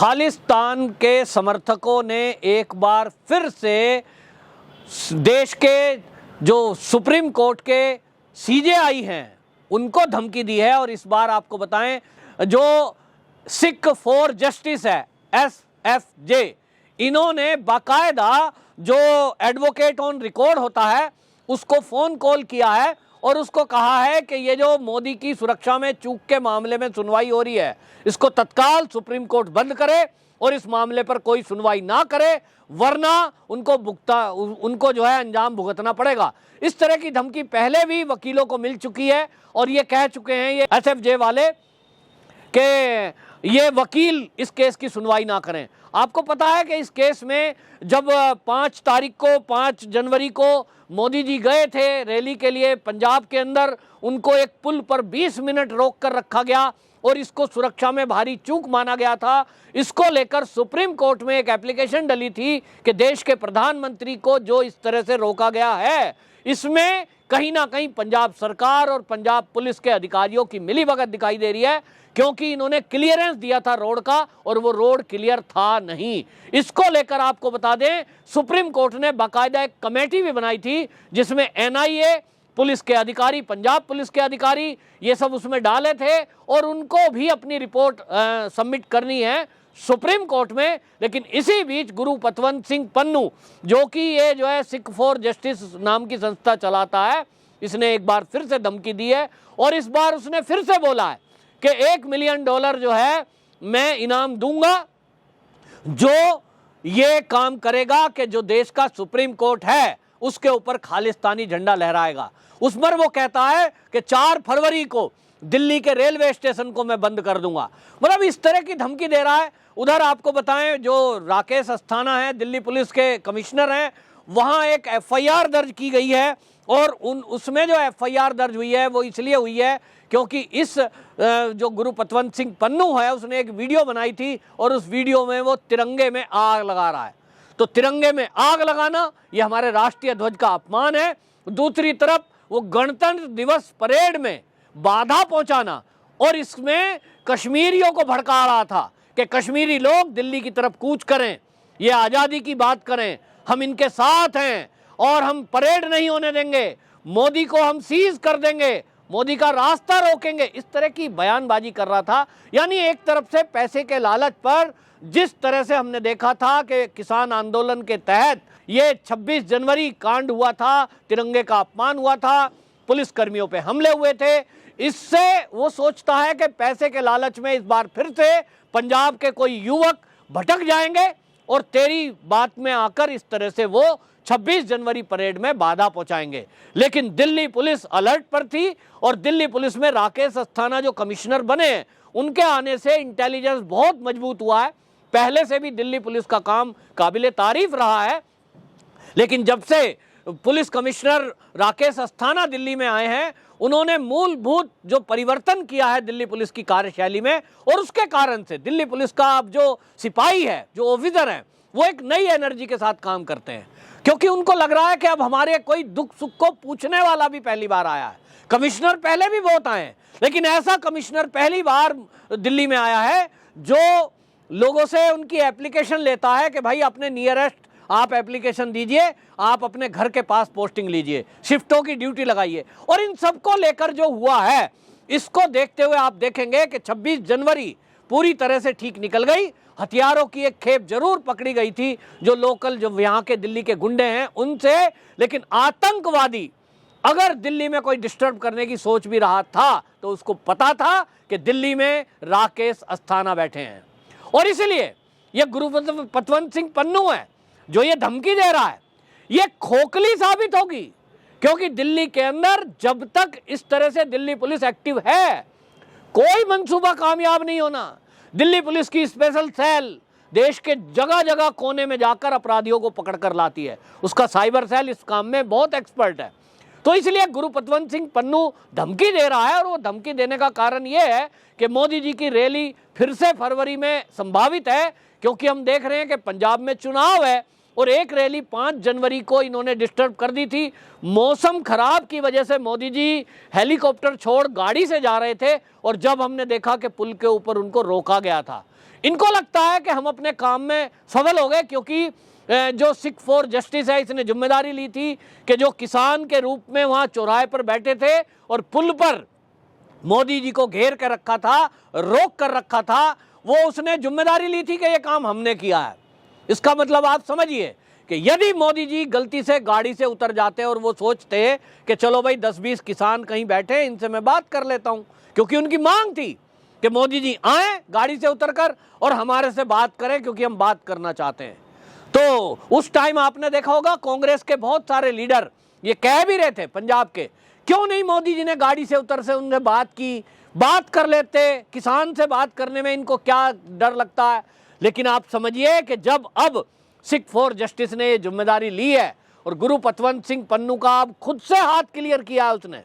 खालिस्तान के समर्थकों ने एक बार फिर से देश के जो सुप्रीम कोर्ट के सीजेआई हैं उनको धमकी दी है। और इस बार आपको बताएं, जो सिख फॉर जस्टिस है SFJ, इन्होंने बाकायदा जो एडवोकेट ऑन रिकॉर्ड होता है उसको फोन कॉल किया है और उसको कहा है कि ये जो मोदी की सुरक्षा में चूक के मामले में सुनवाई हो रही है, इसको तत्काल सुप्रीम कोर्ट बंद करे और इस मामले पर कोई सुनवाई ना करे, वरना उनको जो है अंजाम भुगतना पड़ेगा। इस तरह की धमकी पहले भी वकीलों को मिल चुकी है और ये कह चुके हैं ये SFJ वाले कि ये वकील इस केस की सुनवाई ना करें। आपको पता है कि इस केस में जब 5 जनवरी को मोदी जी गए थे रैली के लिए पंजाब के अंदर, उनको एक पुल पर 20 मिनट रोक कर रखा गया और इसको सुरक्षा में भारी चूक माना गया था। इसको लेकर सुप्रीम कोर्ट में एक एप्लीकेशन डली थी कि देश के प्रधानमंत्री को जो इस तरह से रोका गया है, इसमें कहीं ना कहीं पंजाब सरकार और पंजाब पुलिस के अधिकारियों की मिलीभगत दिखाई दे रही है, क्योंकि इन्होंने क्लियरेंस दिया था रोड का और वो रोड क्लियर था नहीं। इसको लेकर आपको बता दें, सुप्रीम कोर्ट ने बाकायदा एक कमेटी भी बनाई थी जिसमें NIA, पुलिस के अधिकारी, पंजाब पुलिस के अधिकारी, ये सब उसमें डाले थे और उनको भी अपनी रिपोर्ट सबमिट करनी है सुप्रीम कोर्ट में। लेकिन इसी बीच गुरु पतवंत सिंह पन्नू, जो कि ये जो है सिख फॉर जस्टिस नाम की संस्था चलाता है, इसने एक बार फिर से धमकी दी है और इस बार उसने फिर से बोला है कि $1 मिलियन जो है मैं इनाम दूंगा जो ये काम करेगा कि जो देश का सुप्रीम कोर्ट है उसके ऊपर खालिस्तानी झंडा लहराएगा। उस पर वो कहता है कि 4 फरवरी को दिल्ली के रेलवे स्टेशन को मैं बंद कर दूंगा। मतलब इस तरह की धमकी दे रहा है। उधर आपको बताएं, जो राकेश अस्थाना है, दिल्ली पुलिस के कमिश्नर हैं, वहां एक FIR दर्ज की गई है और उसमें जो FIR दर्ज हुई है वो इसलिए हुई है क्योंकि इस जो गुरु पतवंत सिंह पन्नू है उसने एक वीडियो बनाई थी और उस वीडियो में वो तिरंगे में आग लगा रहा है। तो तिरंगे में आग लगाना ये हमारे राष्ट्रीय ध्वज का अपमान है। दूसरी तरफ वो गणतंत्र दिवस परेड में बाधा पहुंचाना और इसमें कश्मीरियों को भड़का रहा था कि कश्मीरी लोग दिल्ली की तरफ कूच करें, ये आज़ादी की बात करें, हम इनके साथ हैं और हम परेड नहीं होने देंगे, मोदी को हम सीज कर देंगे, मोदी का रास्ता रोकेंगे, इस तरह की बयानबाजी कर रहा था। यानी एक तरफ से पैसे के लालच पर, जिस तरह से हमने देखा था कि किसान आंदोलन के तहत ये 26 जनवरी कांड हुआ था, तिरंगे का अपमान हुआ था, पुलिस कर्मियों पे हमले हुए थे, इससे वो सोचता है कि पैसे के लालच में इस बार फिर से पंजाब के कोई युवक भटक जाएंगे और तेरी बात में आकर इस तरह से वो 26 जनवरी परेड में बाधा पहुंचाएंगे। लेकिन दिल्ली पुलिस अलर्ट पर थी और दिल्ली पुलिस में राकेश अस्थाना जो कमिश्नर बने, उनके आने से इंटेलिजेंस बहुत मजबूत हुआ है। पहले से भी दिल्ली पुलिस का काम काबिले तारीफ रहा है, लेकिन जब से पुलिस कमिश्नर राकेश अस्थाना दिल्ली में आए हैं, उन्होंने मूलभूत जो परिवर्तन किया है दिल्ली पुलिस की कार्यशैली में, और उसके कारण से दिल्ली पुलिस का अब जो सिपाही है, जो ऑफिसर हैं, वो एक नई एनर्जी के साथ काम करते हैं, क्योंकि उनको लग रहा है कि अब हमारे कोई दुख सुख को पूछने वाला भी पहली बार आया है। कमिश्नर पहले भी बहुत आए हैं, लेकिन ऐसा कमिश्नर पहली बार दिल्ली में आया है जो लोगों से उनकी एप्लीकेशन लेता है कि भाई अपने नियरेस्ट आप एप्लीकेशन दीजिए, आप अपने घर के पास पोस्टिंग लीजिए, शिफ्टों की ड्यूटी लगाइए। और इन सबको लेकर जो हुआ है, इसको देखते हुए आप देखेंगे कि 26 जनवरी पूरी तरह से ठीक निकल गई। हथियारों की एक खेप जरूर पकड़ी गई थी जो लोकल, जो यहाँ के दिल्ली के गुंडे हैं उनसे, लेकिन आतंकवादी अगर दिल्ली में कोई डिस्टर्ब करने की सोच भी रहा था तो उसको पता था कि दिल्ली में राकेश अस्थाना बैठे हैं। और इसलिए ये गुरु पतवंत सिंह पन्नू है जो ये धमकी दे रहा है, ये खोखली साबित होगी, क्योंकि दिल्ली के अंदर जब तक इस तरह से दिल्ली पुलिस एक्टिव है, कोई मंसूबा कामयाब नहीं होना। दिल्ली पुलिस की स्पेशल सेल देश के जगह जगह कोने में जाकर अपराधियों को पकड़ कर लाती है, उसका साइबर सेल इस काम में बहुत एक्सपर्ट है। तो इसलिए गुरु पतवंत सिंह पन्नू धमकी दे रहा है, और वो धमकी देने का कारण ये है कि मोदी जी की रैली फिर से फरवरी में संभावित है, क्योंकि हम देख रहे हैं कि पंजाब में चुनाव है और एक रैली 5 जनवरी को इन्होंने डिस्टर्ब कर दी थी। मौसम खराब की वजह से मोदी जी हेलीकॉप्टर छोड़ गाड़ी से जा रहे थे और जब हमने देखा कि पुल के ऊपर उनको रोका गया था। इनको लगता है कि हम अपने काम में सफल हो गए, क्योंकि जो सिख फॉर जस्टिस है इसने जिम्मेदारी ली थी कि जो किसान के रूप में वहां चौराहे पर बैठे थे और पुल पर मोदी जी को घेर कर रखा था, रोक कर रखा था, वो उसने जिम्मेदारी ली थी कि ये काम हमने किया है। इसका मतलब आप समझिए कि यदि मोदी जी गलती से गाड़ी से उतर जाते और वो सोचते कि चलो भाई 10-20 किसान कहीं बैठे, इनसे मैं बात कर लेता हूं, क्योंकि उनकी मांग थी कि मोदी जी आए गाड़ी से उतरकर और हमारे से बात करें, क्योंकि हम बात करना चाहते हैं। तो उस टाइम आपने देखा होगा कांग्रेस के बहुत सारे लीडर ये कह भी रहे थे पंजाब के, क्यों नहीं मोदी जी ने गाड़ी से उतर से उनसे बात की, बात कर लेते, किसान से बात करने में इनको क्या डर लगता है। लेकिन आप समझिए कि जब अब सिख फॉर जस्टिस ने ये जिम्मेदारी ली है और गुरु पतवंत सिंह पन्नू का अब खुद से हाथ क्लियर किया है उसने,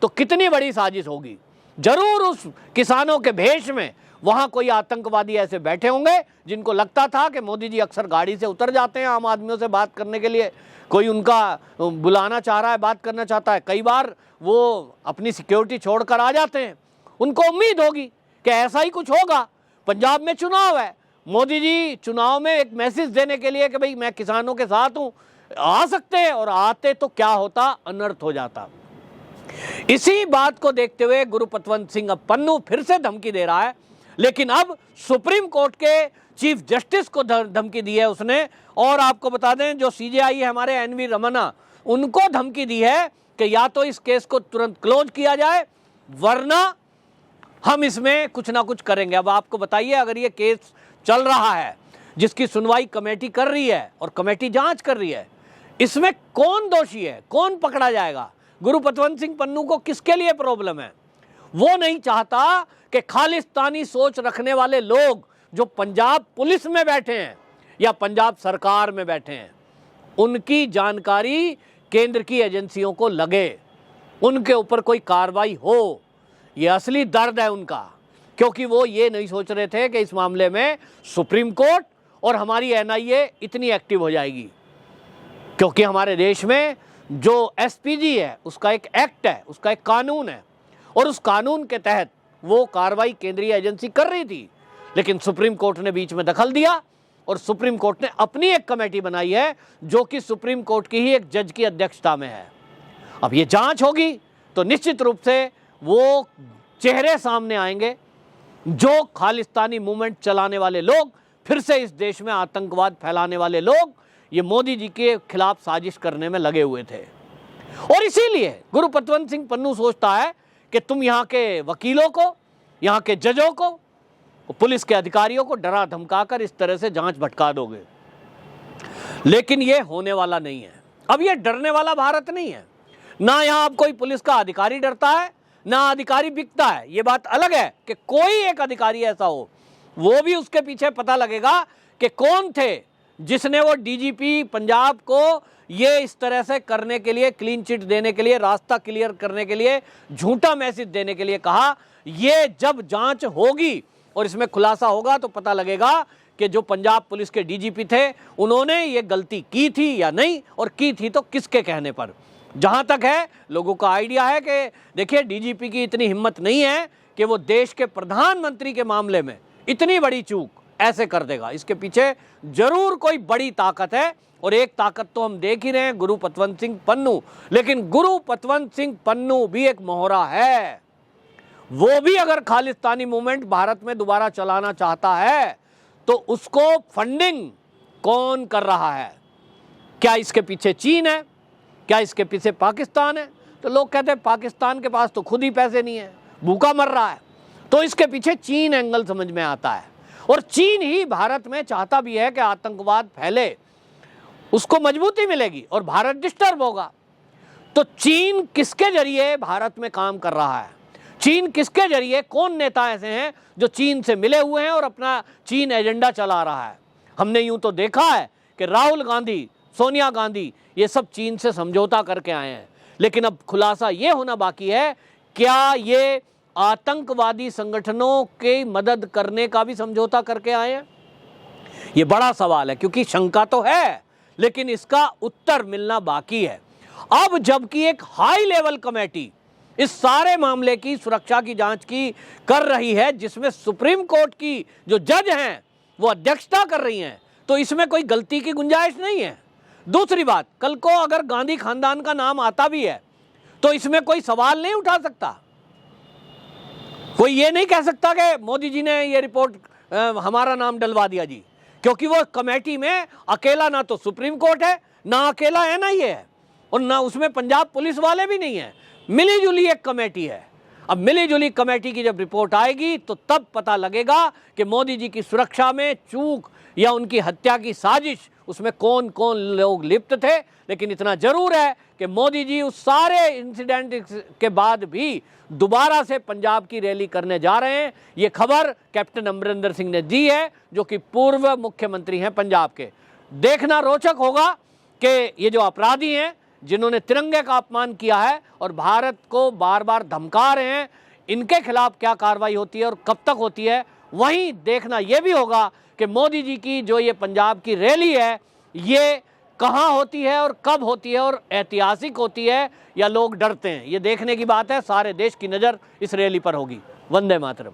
तो कितनी बड़ी साजिश होगी। जरूर उस किसानों के भेष में वहां कोई आतंकवादी ऐसे बैठे होंगे जिनको लगता था कि मोदी जी अक्सर गाड़ी से उतर जाते हैं आम आदमियों से बात करने के लिए, कोई उनका बुलाना चाह रहा है, बात करना चाहता है, कई बार वो अपनी सिक्योरिटी छोड़कर आ जाते हैं। उनको उम्मीद होगी कि ऐसा ही कुछ होगा, पंजाब में चुनाव है, मोदी जी चुनाव में एक मैसेज देने के लिए कि भाई मैं किसानों के साथ हूं, आ सकते हैं, और आते तो क्या होता, अनर्थ हो जाता। इसी बात को देखते हुए गुरु पतवंत सिंह पन्नू फिर से धमकी दे रहा है, लेकिन अब सुप्रीम कोर्ट के चीफ जस्टिस को धमकी दी है उसने। और आपको बता दें जो सीजेआई है हमारे एनवी रमन्ना, उनको धमकी दी है कि या तो इस केस को तुरंत क्लोज किया जाए, वरना हम इसमें कुछ ना कुछ करेंगे। अब आपको बताइए, अगर ये केस चल रहा है जिसकी सुनवाई कमेटी कर रही है और कमेटी जांच कर रही है, इसमें कौन दोषी है, कौन पकड़ा जाएगा? गुरु पतवंत सिंह पन्नू को किसके लिए प्रॉब्लम है? वो नहीं चाहता कि खालिस्तानी सोच रखने वाले लोग जो पंजाब पुलिस में बैठे हैं या पंजाब सरकार में बैठे हैं, उनकी जानकारी केंद्र की एजेंसियों को लगे, उनके ऊपर कोई कार्रवाई हो। ये असली दर्द है उनका, क्योंकि वो ये नहीं सोच रहे थे कि इस मामले में सुप्रीम कोर्ट और हमारी एनआईए इतनी एक्टिव हो जाएगी, क्योंकि हमारे देश में जो एसपीजी है उसका एक एक्ट है, उसका एक कानून है, और उस कानून के तहत वो कार्रवाई केंद्रीय एजेंसी कर रही थी। लेकिन सुप्रीम कोर्ट ने बीच में दखल दिया और सुप्रीम कोर्ट ने अपनी एक कमेटी बनाई है जो कि सुप्रीम कोर्ट की ही एक जज की अध्यक्षता में है। अब ये जांच होगी तो निश्चित रूप से वो चेहरे सामने आएंगे जो खालिस्तानी मूवमेंट चलाने वाले लोग, फिर से इस देश में आतंकवाद फैलाने वाले लोग, ये मोदी जी के खिलाफ साजिश करने में लगे हुए थे। और इसीलिए गुरु पतवंत सिंह पन्नू सोचता है कि तुम यहाँ के वकीलों को, यहाँ के जजों को, पुलिस के अधिकारियों को डरा धमकाकर इस तरह से जांच भटका दोगे। लेकिन ये होने वाला नहीं है। अब ये डरने वाला भारत नहीं है, ना यहाँ अब कोई पुलिस का अधिकारी डरता है, ना अधिकारी बिकता है। ये बात अलग है कि कोई एक अधिकारी ऐसा हो, वो भी उसके पीछे पता लगेगा कि कौन थे जिसने वो डीजीपी पंजाब को ये इस तरह से करने के लिए, क्लीन चिट देने के लिए, रास्ता क्लियर करने के लिए, झूठा मैसेज देने के लिए कहा। ये जब जांच होगी और इसमें खुलासा होगा तो पता लगेगा कि जो पंजाब पुलिस के डीजीपी थे उन्होंने ये गलती की थी या नहीं, और की थी तो किसके कहने पर। जहां तक है लोगों का आइडिया है कि देखिए डीजीपी की इतनी हिम्मत नहीं है कि वो देश के प्रधानमंत्री के मामले में इतनी बड़ी चूक ऐसे कर देगा। इसके पीछे जरूर कोई बड़ी ताकत है, और एक ताकत तो हम देख ही रहे हैं, गुरु पतवंत सिंह पन्नू। लेकिन गुरु पतवंत सिंह पन्नू भी एक मोहरा है। वो भी अगर खालिस्तानी मूवमेंट भारत में दोबारा चलाना चाहता है तो उसको फंडिंग कौन कर रहा है? क्या इसके पीछे चीन है? क्या इसके पीछे पाकिस्तान है? तो लोग कहते हैं पाकिस्तान के पास तो खुद ही पैसे नहीं है, भूखा मर रहा है, तो इसके पीछे चीन एंगल समझ में आता है। और चीन ही भारत में चाहता भी है कि आतंकवाद फैले, उसको मजबूती मिलेगी और भारत डिस्टर्ब होगा। तो चीन किसके जरिए भारत में काम कर रहा है? चीन किसके जरिए, कौन नेता ऐसे हैं जो चीन से मिले हुए हैं और अपना चीन एजेंडा चला रहा है? हमने यूं तो देखा है कि राहुल गांधी, सोनिया गांधी, ये सब चीन से समझौता करके आए हैं, लेकिन अब खुलासा ये होना बाकी है, क्या ये आतंकवादी संगठनों की मदद करने का भी समझौता करके आए हैं? ये बड़ा सवाल है, क्योंकि शंका तो है लेकिन इसका उत्तर मिलना बाकी है। अब जबकि एक हाई लेवल कमेटी इस सारे मामले की सुरक्षा की जांच की कर रही है, जिसमें सुप्रीम कोर्ट की जो जज हैं वो अध्यक्षता कर रही हैं, तो इसमें कोई गलती की गुंजाइश नहीं है। दूसरी बात, कल को अगर गांधी खानदान का नाम आता भी है तो इसमें कोई सवाल नहीं उठा सकता। कोई ये नहीं कह सकता कि मोदी जी ने ये रिपोर्ट हमारा नाम डलवा दिया जी, क्योंकि वो कमेटी में अकेला ना तो सुप्रीम कोर्ट है, ना अकेला एनआईए है, और ना उसमें पंजाब पुलिस वाले भी नहीं है। मिली जुली एक कमेटी है। अब मिली जुली कमेटी की जब रिपोर्ट आएगी तो तब पता लगेगा कि मोदी जी की सुरक्षा में चूक या उनकी हत्या की साजिश, उसमें कौन कौन लोग लिप्त थे। लेकिन इतना जरूर है कि मोदी जी उस सारे इंसिडेंट के बाद भी दोबारा से पंजाब की रैली करने जा रहे हैं। ये खबर कैप्टन अमरिंदर सिंह ने दी है, जो कि पूर्व मुख्यमंत्री हैं पंजाब के। देखना रोचक होगा कि ये जो अपराधी हैं, जिन्होंने तिरंगे का अपमान किया है और भारत को बार बार धमका रहे हैं, इनके खिलाफ क्या कार्रवाई होती है और कब तक होती है। वहीं देखना यह भी होगा कि मोदी जी की जो ये पंजाब की रैली है, ये कहाँ होती है और कब होती है, और ऐतिहासिक होती है या लोग डरते हैं। ये देखने की बात है। सारे देश की नज़र इस रैली पर होगी। वंदे मातरम।